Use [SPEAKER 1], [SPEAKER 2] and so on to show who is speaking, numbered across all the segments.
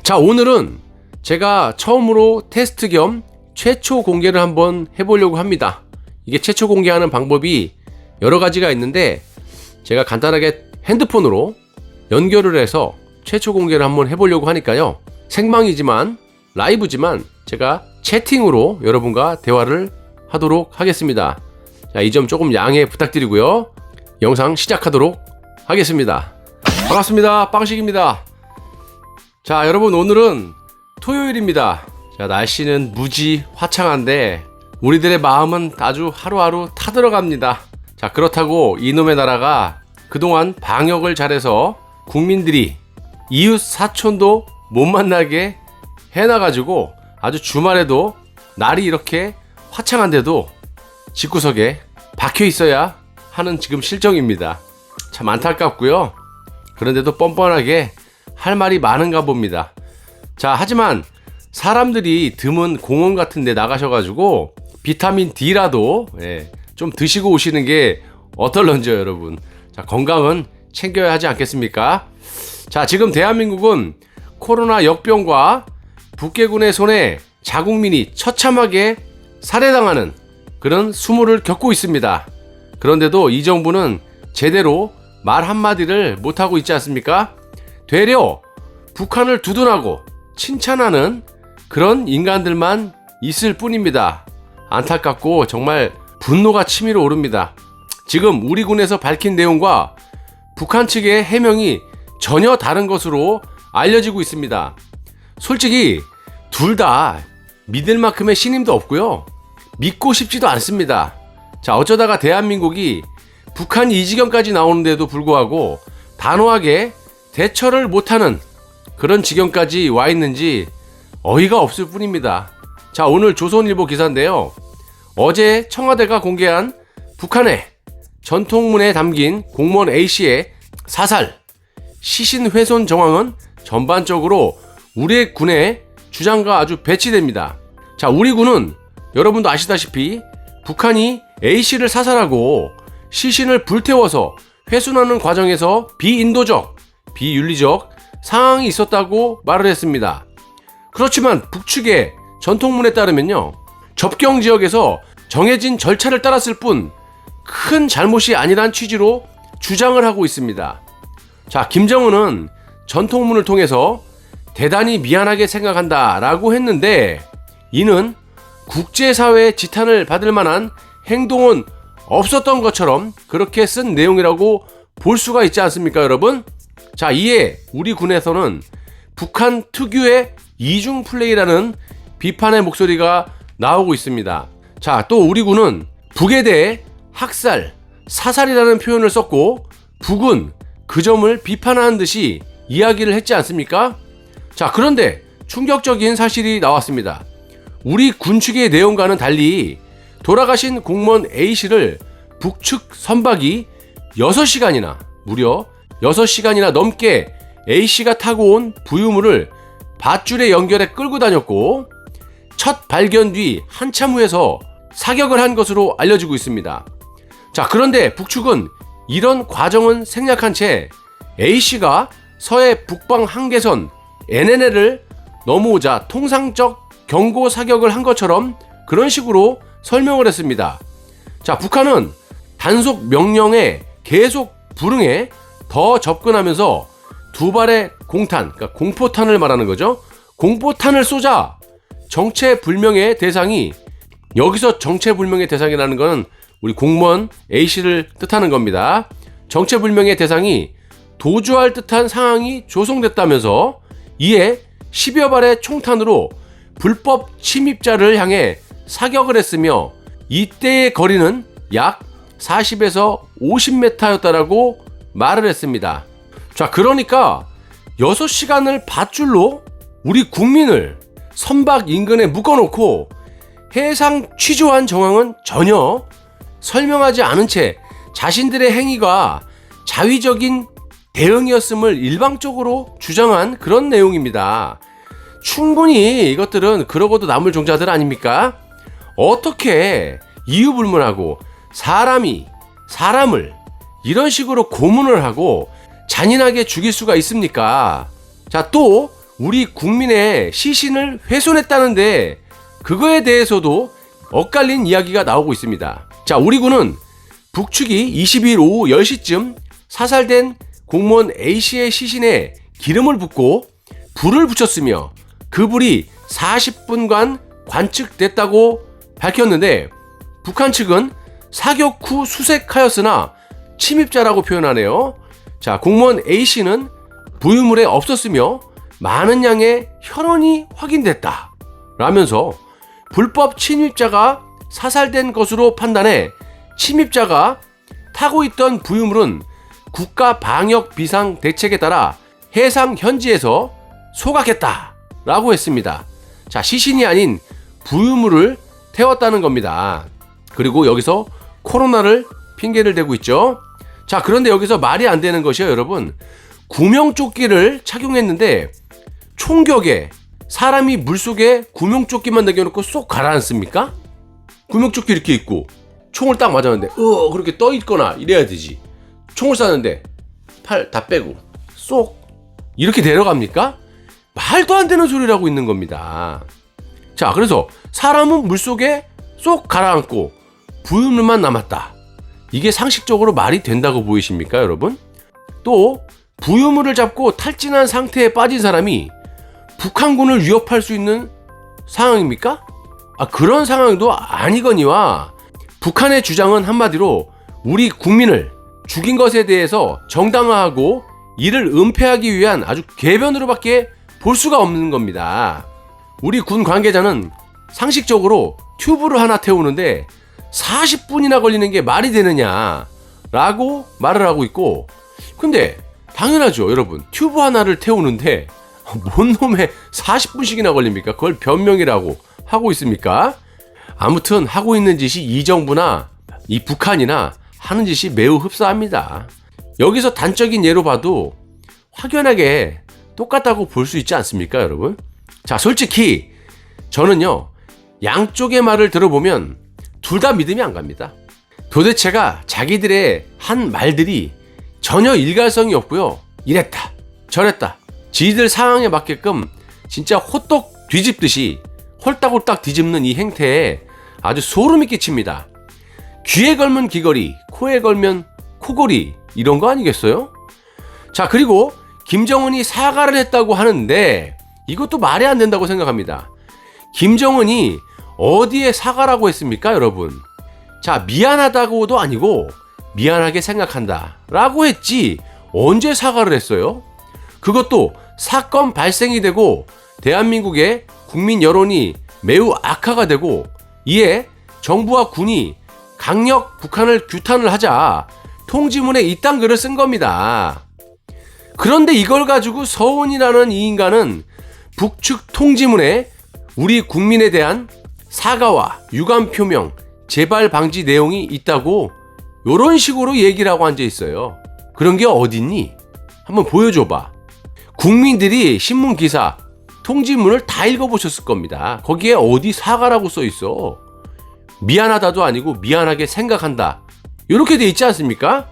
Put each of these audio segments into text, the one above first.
[SPEAKER 1] 자, 오늘은 제가 처음으로 테스트 겸 최초 공개를 한번 해보려고 합니다. 이게 최초 공개하는 방법이 여러 가지가 있는데 제가 간단하게 핸드폰으로 연결을 해서 최초 공개를 한번 해보려고 하니까요. 생방이지만 라이브지만 제가 채팅으로 여러분과 대화를 하도록 하겠습니다. 자, 이 점 조금 양해 부탁드리고요. 영상 시작하도록 하겠습니다. 반갑습니다. 빵식입니다. 자, 여러분, 오늘은 토요일입니다. 자, 날씨는 무지 화창한데 우리들의 마음은 아주 하루하루 타들어갑니다. 자, 그렇다고 이놈의 나라가 그동안 방역을 잘해서 국민들이 이웃 사촌도 못 만나게 해놔가지고 아주 주말에도 날이 이렇게 화창한데도 집구석에 박혀 있어야 하는 지금 실정입니다. 참 안타깝고요. 그런데도 뻔뻔하게 할 말이 많은가 봅니다. 자, 하지만 사람들이 드문 공원 같은 데 나가셔가지고 비타민 D라도 좀 드시고 오시는 게 어떨런지요, 여러분. 자, 건강은 챙겨야 하지 않겠습니까? 자, 지금 대한민국은 코로나 역병과 북괴군의 손에 자국민이 처참하게 살해당하는 그런 수모를 겪고 있습니다. 그런데도 이 정부는 제대로 말 한마디를 못하고 있지 않습니까? 되려 북한을 두둔하고 칭찬하는 그런 인간들만 있을 뿐입니다. 안타깝고 정말 분노가 치밀어 오릅니다. 지금 우리 군에서 밝힌 내용과 북한 측의 해명이 전혀 다른 것으로 알려지고 있습니다. 솔직히 둘 다 믿을 만큼의 신임도 없고요. 믿고 싶지도 않습니다. 자, 어쩌다가 대한민국이 북한이 이 지경까지 나오는데도 불구하고 단호하게 대처를 못하는 그런 지경까지 와 있는지 어이가 없을 뿐입니다. 자, 오늘 조선일보 기사인데요. 어제 청와대가 공개한 북한의 전통문에 담긴 공무원 A씨의 사살, 시신 훼손 정황은 전반적으로 우리 군의 주장과 아주 배치됩니다. 자, 우리 군은 여러분도 아시다시피 북한이 A씨를 사살하고 시신을 불태워서 훼손하는 과정에서 비인도적, 비윤리적 상황이 있었다고 말을 했습니다. 그렇지만 북측의 전통문에 따르면요, 접경 지역에서 정해진 절차를 따랐을 뿐 큰 잘못이 아니란 취지로 주장을 하고 있습니다. 자, 김정은은 전통문을 통해서 대단히 미안하게 생각한다 라고 했는데 이는 국제사회의 지탄을 받을 만한 행동은 없었던 것처럼 그렇게 쓴 내용이라고 볼 수가 있지 않습니까, 여러분? 자, 이에 우리 군에서는 북한 특유의 이중 플레이라는 비판의 목소리가 나오고 있습니다. 자, 또 우리 군은 북에 대해 학살, 사살이라는 표현을 썼고 북은 그 점을 비판하는 듯이 이야기를 했지 않습니까? 자, 그런데 충격적인 사실이 나왔습니다. 우리 군 측의 내용과는 달리 돌아가신 공무원 A씨를 북측 선박이 6시간이나 무려 6시간이나 넘게 A씨가 타고 온 부유물을 밧줄에 연결해 끌고 다녔고 첫 발견 뒤 한참 후에서 사격을 한 것으로 알려지고 있습니다. 자, 그런데 북측은 이런 과정은 생략한 채 A씨가 서해 북방 한계선 NNL을 넘어오자 통상적 경고 사격을 한 것처럼 그런 식으로 설명을 했습니다. 자, 북한은 단속 명령에 계속 불응해 더 접근하면서 두 발의 공탄, 그러니까 공포탄을 말하는 거죠. 공포탄을 쏘자 정체불명의 대상이, 여기서 정체불명의 대상이라는 것은 우리 공무원 A씨를 뜻하는 겁니다. 정체불명의 대상이 도주할 듯한 상황이 조성됐다면서 이에 10여 발의 총탄으로 불법 침입자를 향해 사격을 했으며 이때의 거리는 약 40에서 50m였다라고 말을 했습니다. 자, 그러니까 6시간을 밧줄로 우리 국민을 선박 인근에 묶어놓고 해상 취조한 정황은 전혀 설명하지 않은 채 자신들의 행위가 자위적인 대응이었음을 일방적으로 주장한 그런 내용입니다. 충분히 이것들은 그러고도 남을 종자들 아닙니까? 어떻게 이유불문하고 사람이 사람을 이런 식으로 고문을 하고 잔인하게 죽일 수가 있습니까? 자, 또 우리 국민의 시신을 훼손했다는데 그거에 대해서도 엇갈린 이야기가 나오고 있습니다. 자, 우리 군은 북측이 22일 오후 10시쯤 사살된 공무원 A씨의 시신에 기름을 붓고 불을 붙였으며 그 불이 40분간 관측됐다고 밝혔는데 북한 측은 사격 후 수색하였으나 침입자라고 표현하네요. 자, 공무원 A씨는 부유물에 없었으며 많은 양의 혈흔이 확인됐다 라면서 불법 침입자가 사살된 것으로 판단해 침입자가 타고 있던 부유물은 국가 방역 비상 대책에 따라 해상 현지에서 소각했다 라고 했습니다. 자, 시신이 아닌 부유물을 태웠다는 겁니다. 그리고 여기서 코로나를 핑계를 대고 있죠. 자, 그런데 여기서 말이 안 되는 것이요, 여러분. 구명조끼를 착용했는데 총격에 사람이 물속에 구명조끼만 남겨놓고 쏙 가라앉습니까? 구명조끼 이렇게 입고 총을 딱 맞았는데 그렇게 떠 있거나 이래야 되지. 총을 쐈는데 팔 다 빼고 쏙 이렇게 내려갑니까? 말도 안 되는 소리를 하고 있는 겁니다. 자, 그래서 사람은 물속에 쏙 가라앉고 부유물만 남았다. 이게 상식적으로 말이 된다고 보이십니까, 여러분? 또 부유물을 잡고 탈진한 상태에 빠진 사람이 북한군을 위협할 수 있는 상황입니까? 그런 상황도 아니거니와 북한의 주장은 한마디로 우리 국민을 죽인 것에 대해서 정당화하고 이를 은폐하기 위한 아주 궤변으로밖에 볼 수가 없는 겁니다. 우리 군 관계자는 상식적으로 튜브를 하나 태우는데 40분이나 걸리는 게 말이 되느냐라고 말을 하고 있고, 근데 당연하죠, 여러분. 튜브 하나를 태우는데 뭔 놈의 40분씩이나 걸립니까? 그걸 변명이라고 하고 있습니까? 아무튼 하고 있는 짓이 이 정부나 이 북한이나 하는 짓이 매우 흡사합니다. 여기서 단적인 예로 봐도 확연하게 똑같다고 볼 수 있지 않습니까, 여러분? 자, 솔직히 저는요, 양쪽의 말을 들어보면 둘 다 믿음이 안 갑니다. 도대체가 자기들의 한 말들이 전혀 일관성이 없고요. 이랬다 저랬다 지들 상황에 맞게끔 진짜 호떡 뒤집듯이 홀딱홀딱 뒤집는 이 행태에 아주 소름이 끼칩니다. 귀에 걸면 귀걸이, 코에 걸면 코걸이, 이런 거 아니겠어요? 자, 그리고 김정은이 사과를 했다고 하는데 이것도 말이 안 된다고 생각합니다. 김정은이 어디에 사과라고 했습니까, 여러분? 자, 미안하다고도 아니고 미안하게 생각한다 라고 했지 언제 사과를 했어요? 그것도 사건 발생이 되고 대한민국의 국민 여론이 매우 악화가 되고 이에 정부와 군이 강력 북한을 규탄을 하자 통지문에 이딴 글을 쓴 겁니다. 그런데 이걸 가지고 서훈이라는 이 인간은 북측 통지문에 우리 국민에 대한 사과와 유감 표명, 재발 방지 내용이 있다고 이런 식으로 얘기를 하고 앉아 있어요. 그런 게 어딨니? 한번 보여줘봐. 국민들이 신문 기사, 통지문을 다 읽어보셨을 겁니다. 거기에 어디 사과라고 써 있어. 미안하다도 아니고 미안하게 생각한다. 이렇게 돼 있지 않습니까?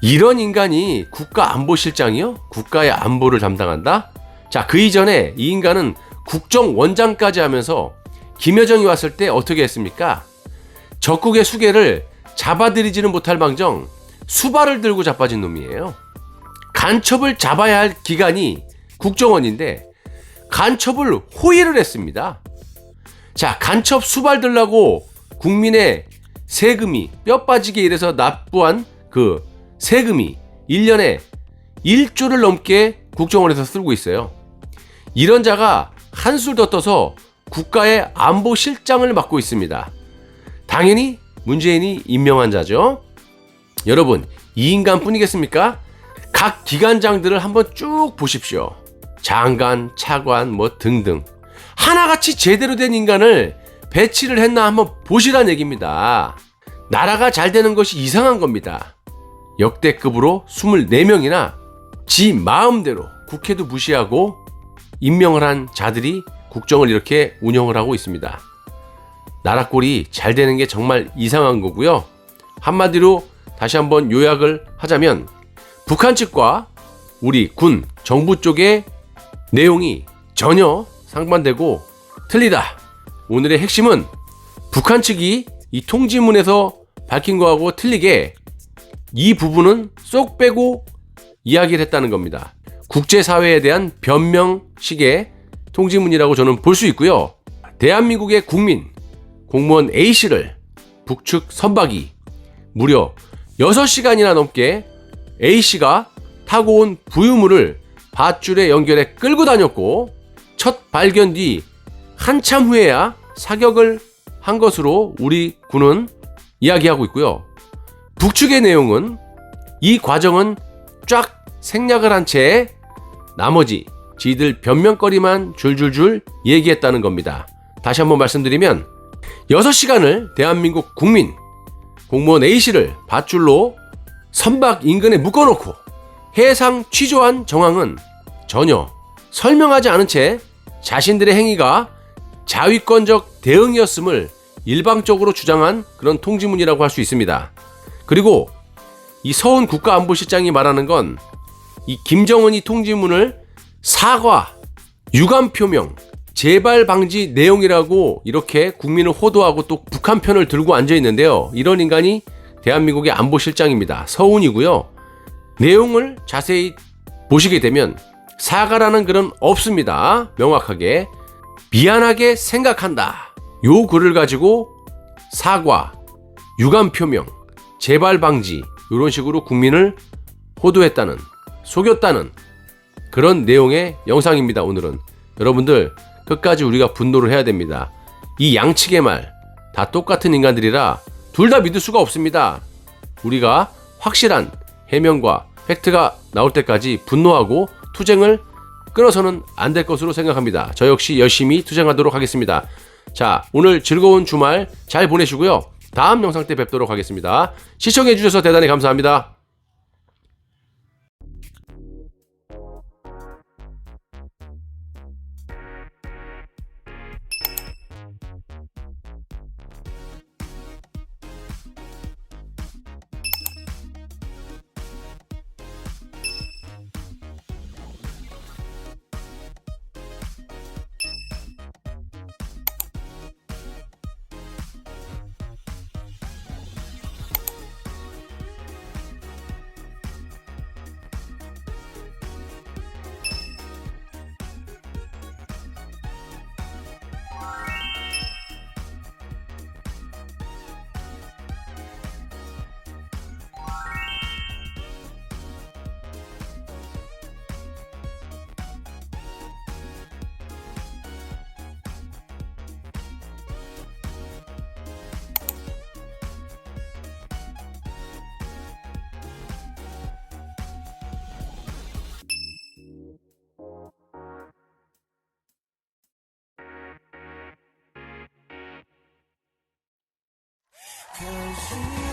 [SPEAKER 1] 이런 인간이 국가안보실장이요? 국가의 안보를 담당한다? 자, 그 이전에 이 인간은 국정원장까지 하면서 김여정이 왔을 때 어떻게 했습니까? 적국의 수계를 잡아들이지는 못할 망정 수발을 들고 자빠진 놈이에요. 간첩을 잡아야 할 기관이 국정원인데 간첩을 호위를 했습니다. 자, 간첩 수발 들라고 국민의 세금이 뼈 빠지게 일해서 납부한 그 세금이 1년에 1조를 넘게 국정원에서 쓰고 있어요. 이런 자가 한술 더 떠서 국가의 안보실장을 맡고 있습니다. 당연히 문재인이 임명한 자죠. 여러분, 이 인간뿐이겠습니까? 각 기관장들을 한번 쭉 보십시오. 장관, 차관 뭐 등등 하나같이 제대로 된 인간을 배치를 했나 한번 보시란 얘기입니다. 나라가 잘 되는 것이 이상한 겁니다. 역대급으로 24명이나 지 마음대로 국회도 무시하고 임명을 한 자들이 국정을 이렇게 운영을 하고 있습니다. 나라 꼴이 잘 되는 게 정말 이상한 거고요. 한마디로 다시 한번 요약을 하자면 북한 측과 우리 군, 정부 쪽의 내용이 전혀 상반되고 틀리다. 오늘의 핵심은 북한 측이 이 통지문에서 밝힌 거하고 틀리게 이 부분은 쏙 빼고 이야기를 했다는 겁니다. 국제사회에 대한 변명식의 통지문이라고 저는 볼 수 있고요. 대한민국의 국민, 공무원 A씨를 북측 선박이 무려 6시간이나 넘게 A씨가 타고 온 부유물을 밧줄에 연결해 끌고 다녔고, 첫 발견 뒤 한참 후에야 사격을 한 것으로 우리 군은 이야기하고 있고요. 북측의 내용은 이 과정은 쫙 생략을 한 채 나머지 지들 변명거리만 줄줄줄 얘기했다는 겁니다. 다시 한번 말씀드리면 6시간을 대한민국 국민 공무원 A씨를 밧줄로 선박 인근에 묶어놓고 해상 취조한 정황은 전혀 설명하지 않은 채 자신들의 행위가 자위권적 대응이었음을 일방적으로 주장한 그런 통지문이라고 할 수 있습니다. 그리고 이 서훈 국가안보실장이 말하는 건 이 김정은이 통지문을 사과, 유감 표명, 재발 방지 내용이라고 이렇게 국민을 호도하고 또 북한 편을 들고 앉아 있는데요. 이런 인간이 대한민국의 안보실장입니다. 서훈이고요. 내용을 자세히 보시게 되면 사과라는 글은 없습니다. 명확하게 미안하게 생각한다. 요 글을 가지고 사과, 유감 표명, 재발 방지 이런 식으로 국민을 호도했다는, 속였다는 그런 내용의 영상입니다. 오늘은 여러분들 끝까지 우리가 분노를 해야 됩니다. 이 양측의 말 다 똑같은 인간들이라 둘 다 믿을 수가 없습니다. 우리가 확실한 해명과 팩트가 나올 때까지 분노하고 투쟁을 끊어서는 안 될 것으로 생각합니다. 저 역시 열심히 투쟁하도록 하겠습니다. 자, 오늘 즐거운 주말 잘 보내시고요. 다음 영상 때 뵙도록 하겠습니다. 시청해주셔서 대단히 감사합니다.
[SPEAKER 2] Cause you